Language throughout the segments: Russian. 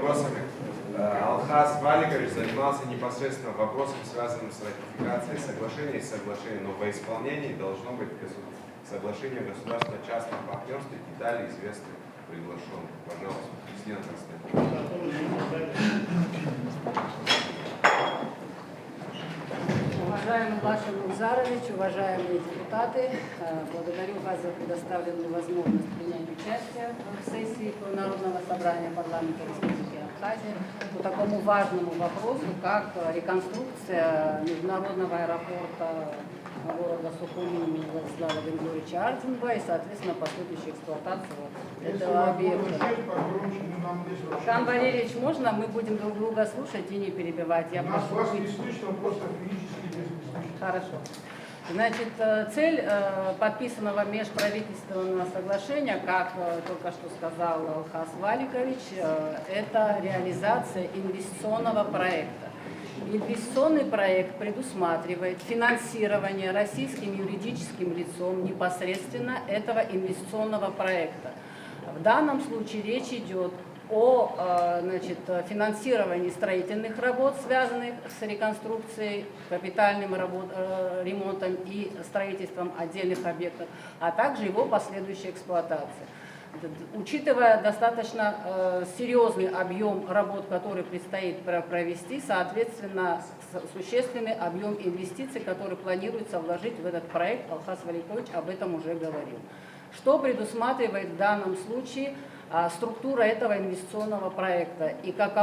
вопросами. Алхаз Валикович занимался непосредственно вопросом, связанным с ратификацией соглашений. Соглашение, но во исполнении должно быть соглашение о государственно-частном партнерстве, детали известны приглашенным. Пожалуйста, президент Уважаемый Лашин Музарович, уважаемые депутаты, благодарю вас за предоставленную возможность принять участие в сессии Народного собрания парламента Республики Абхазия по такому важному вопросу, как реконструкция международного аэропорта города Сухуми имени Владислава Григорьевича Ардинова и, соответственно, последующая эксплуатация этого объекта. Хан Валерьевич, можно? Мы будем друг друга слушать и не перебивать. Я прошу вас не слышно, просто физически не слышно. Хорошо. Значит, цель подписанного межправительственного соглашения, как только что сказал Алхаз Валикович, это реализация инвестиционного проекта. Инвестиционный проект предусматривает финансирование российским юридическим лицом непосредственно этого инвестиционного проекта. В данном случае речь идет о финансировании строительных работ, связанных с реконструкцией, капитальным ремонтом и строительством отдельных объектов, а также его последующей эксплуатацией. Учитывая достаточно серьезный объем работ, который предстоит провести, соответственно, существенный объем инвестиций, который планируется вложить в этот проект, Алхаз Валикович об этом уже говорил. Что предусматривает в данном случае структура этого инвестиционного проекта и как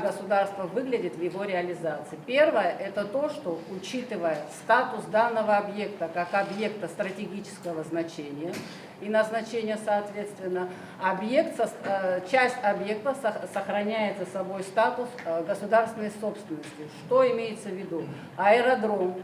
государство выглядит в его реализации. Первое – это то, что, учитывая статус данного объекта как объекта стратегического значения и назначения, соответственно, часть объекта сохраняется собой статус государственной собственности. Что имеется в виду? Аэродром,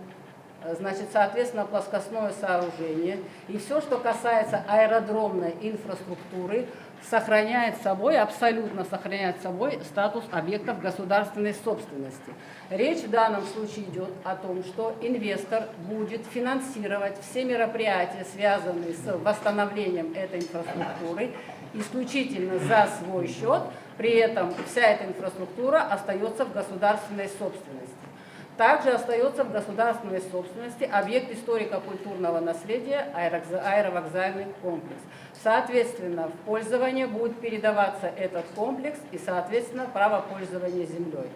значит, соответственно, плоскостное сооружение и все, что касается аэродромной инфраструктуры, абсолютно сохраняет собой статус объектов государственной собственности. Речь в данном случае идет о том, что инвестор будет финансировать все мероприятия, связанные с восстановлением этой инфраструктуры, исключительно за свой счет, при этом вся эта инфраструктура остается в государственной собственности. Также остается в государственной собственности объект историко-культурного наследия аэровокзальный комплекс. Соответственно, в пользование будет передаваться этот комплекс и, соответственно, право пользования землей.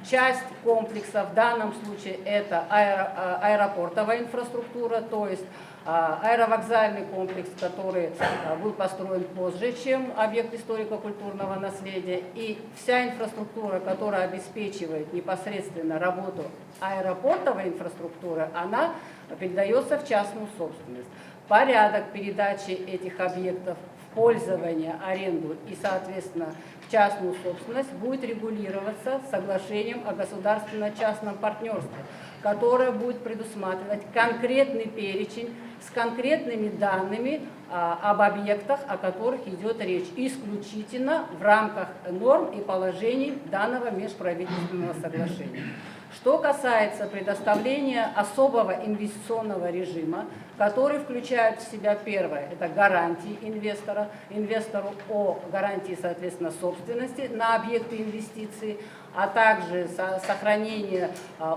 Часть комплекса в данном случае это аэропортовая инфраструктура, то есть аэровокзальный комплекс, который был построен позже, чем объект историко-культурного наследия, и вся инфраструктура, которая обеспечивает непосредственно работу аэропортовой инфраструктуры, она передается в частную собственность. Порядок передачи этих объектов в пользование, аренду и, соответственно, в частную собственность будет регулироваться соглашением о государственно-частном партнерстве, которое будет предусматривать конкретный перечень с конкретными данными об объектах, о которых идет речь, исключительно в рамках норм и положений данного межправительственного соглашения. Что касается предоставления особого инвестиционного режима, который включает в себя первое, это гарантии инвестору о гарантии, соответственно, собственности на объекты инвестиций, а также сохранение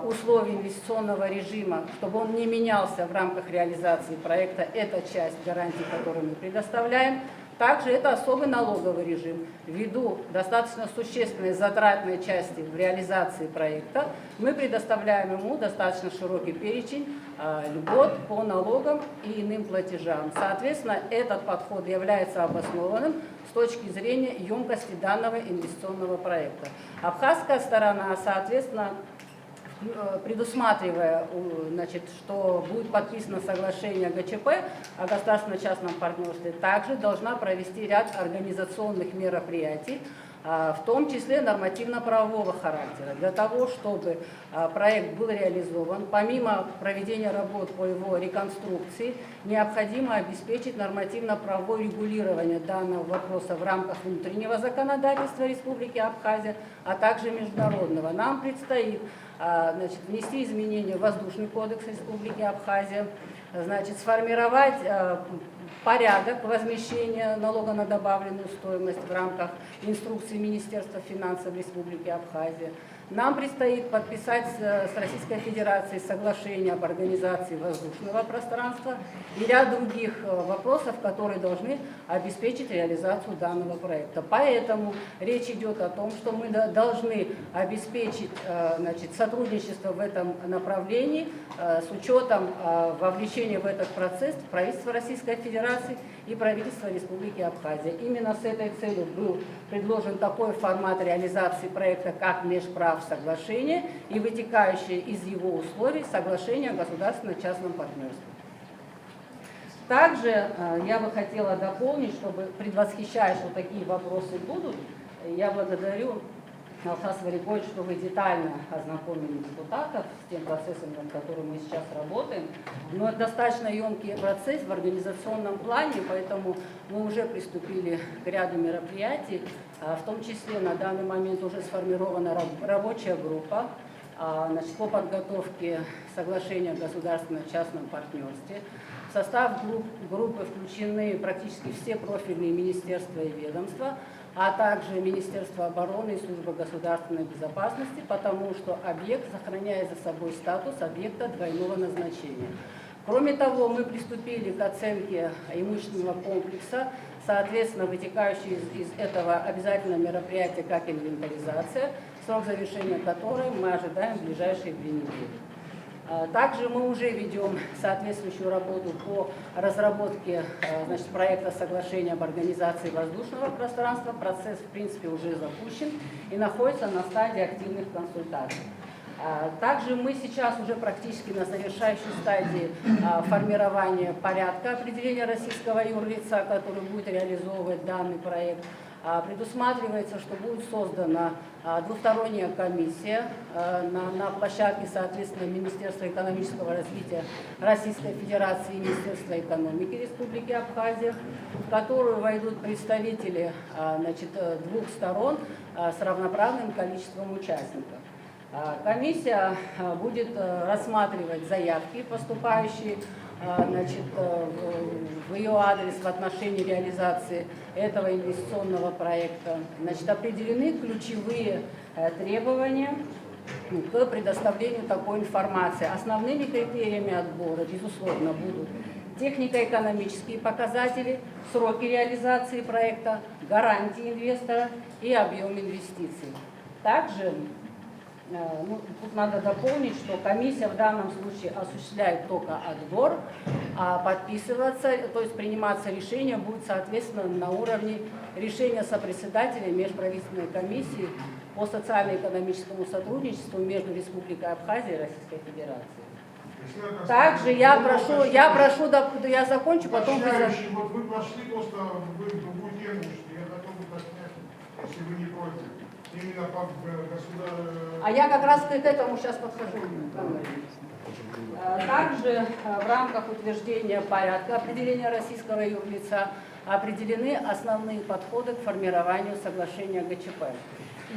условий инвестиционного режима, чтобы он не менялся в рамках реализации проекта, это часть гарантий, которую мы предоставляем. Также это особый налоговый режим. Ввиду достаточно существенной затратной части в реализации проекта, мы предоставляем ему достаточно широкий перечень льгот по налогам и иным платежам. Соответственно, этот подход является обоснованным с точки зрения емкости данного инвестиционного проекта. Абхазская сторона, соответственно, предусматривая, значит, что будет подписано соглашение ГЧП о государственно-частном партнерстве, также должна провести ряд организационных мероприятий, в том числе нормативно-правового характера, для того, чтобы проект был реализован. Помимо проведения работ по его реконструкции, необходимо обеспечить нормативно-правовое регулирование данного вопроса в рамках внутреннего законодательства Республики Абхазия, а также международного. Нам предстоит внести изменения в Воздушный кодекс Республики Абхазия, сформировать порядок возмещения налога на добавленную стоимость в рамках инструкции Министерства финансов Республики Абхазия. Нам предстоит подписать с Российской Федерацией соглашение об организации воздушного пространства и ряд других вопросов, которые должны обеспечить реализацию данного проекта. Поэтому речь идет о том, что мы должны обеспечить сотрудничество в этом направлении с учетом вовлечения в этот процесс правительства Российской Федерации и правительства Республики Абхазия. Именно с этой целью был предложен такой формат реализации проекта, как межправ соглашение и вытекающее из его условий соглашение о государственно-частном партнерстве. Также я бы хотела дополнить, чтобы предвосхищая, что такие вопросы будут, я благодарю Алхас Валерьевич, что вы детально ознакомили депутатов с тем процессом, над которым мы сейчас работаем. Но это достаточно емкий процесс в организационном плане, поэтому мы уже приступили к ряду мероприятий. В том числе на данный момент уже сформирована рабочая группа по подготовке соглашения о государственно-частном партнерстве. В состав группы включены практически все профильные министерства и ведомства, а также Министерство обороны и Служба государственной безопасности, потому что объект сохраняет за собой статус объекта двойного назначения. Кроме того, мы приступили к оценке имущественного комплекса, соответственно, вытекающий из этого обязательного мероприятия, как инвентаризация, срок завершения которой мы ожидаем в ближайшие 2 недели. Также мы уже ведем соответствующую работу по разработке проекта соглашения об организации воздушного пространства. Процесс, в принципе, уже запущен и находится на стадии активных консультаций. Также мы сейчас уже практически на завершающей стадии формирования порядка определения российского юрлица, который будет реализовывать данный проект. Предусматривается, что будет создана двусторонняя комиссия на площадке, соответственно, Министерства экономического развития Российской Федерации и Министерства экономики Республики Абхазия, в которую войдут представители 2 сторон с равноправным количеством участников. Комиссия будет рассматривать заявки, поступающие в ее адрес в отношении реализации этого инвестиционного проекта. Определены ключевые требования к предоставлению такой информации. Основными критериями отбора, безусловно, будут технико-экономические показатели, сроки реализации проекта, гарантии инвестора и объем инвестиций. Также тут надо дополнить, что комиссия в данном случае осуществляет только отбор, а подписываться, то есть приниматься решение будет, соответственно, на уровне решения сопредседателя межправительственной комиссии по социально-экономическому сотрудничеству между Республикой Абхазия и Российской Федерацией. Также я закончу, потом... Вот вы пошли просто в другую тему, я хотел бы поднять, если вы не против. Именно по государству. А я как раз к этому сейчас подхожу. Также в рамках утверждения порядка определения российского юрлица определены основные подходы к формированию соглашения ГЧП.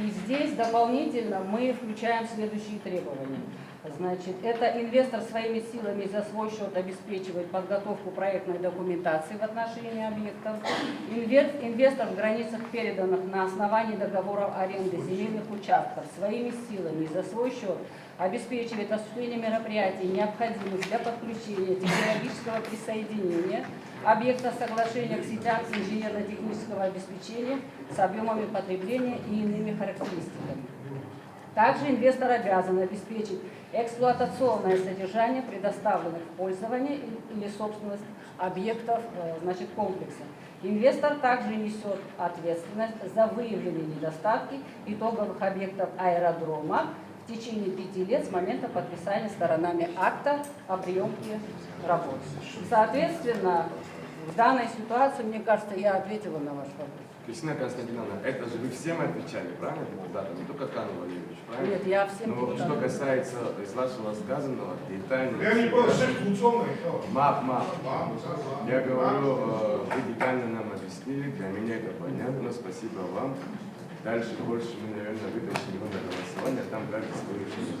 И здесь дополнительно мы включаем следующие требования. Это инвестор своими силами за свой счет обеспечивает подготовку проектной документации в отношении объектов. Инвестор в границах переданных на основании договоров аренды земельных участков своими силами за свой счет обеспечивает осуществление мероприятий, необходимых для подключения технологического присоединения объекта соглашения к сетям инженерно-технического обеспечения с объемами потребления и иными характеристиками. Также инвестор обязан обеспечить эксплуатационное содержание предоставленных в пользование или собственность объектов комплекса. Инвестор также несет ответственность за выявленные недостатки итоговых объектов аэродрома в течение 5 лет с момента подписания сторонами акта о приемке работ. Соответственно, в данной ситуации, мне кажется, я ответила на ваш вопрос. Кристина Константиновна, это же вы всем отвечали, правильно, депутатам? Не только Кану Валерьевич, правильно? Нет, я всем депутатам. Что касается из вашего сказанного, детально... Я не понял, что функционное. Я говорю, вы детально нам объяснили, для меня это понятно, спасибо вам. Дальше больше мы, наверное, вытащим его на голосование, там дальше свое решение.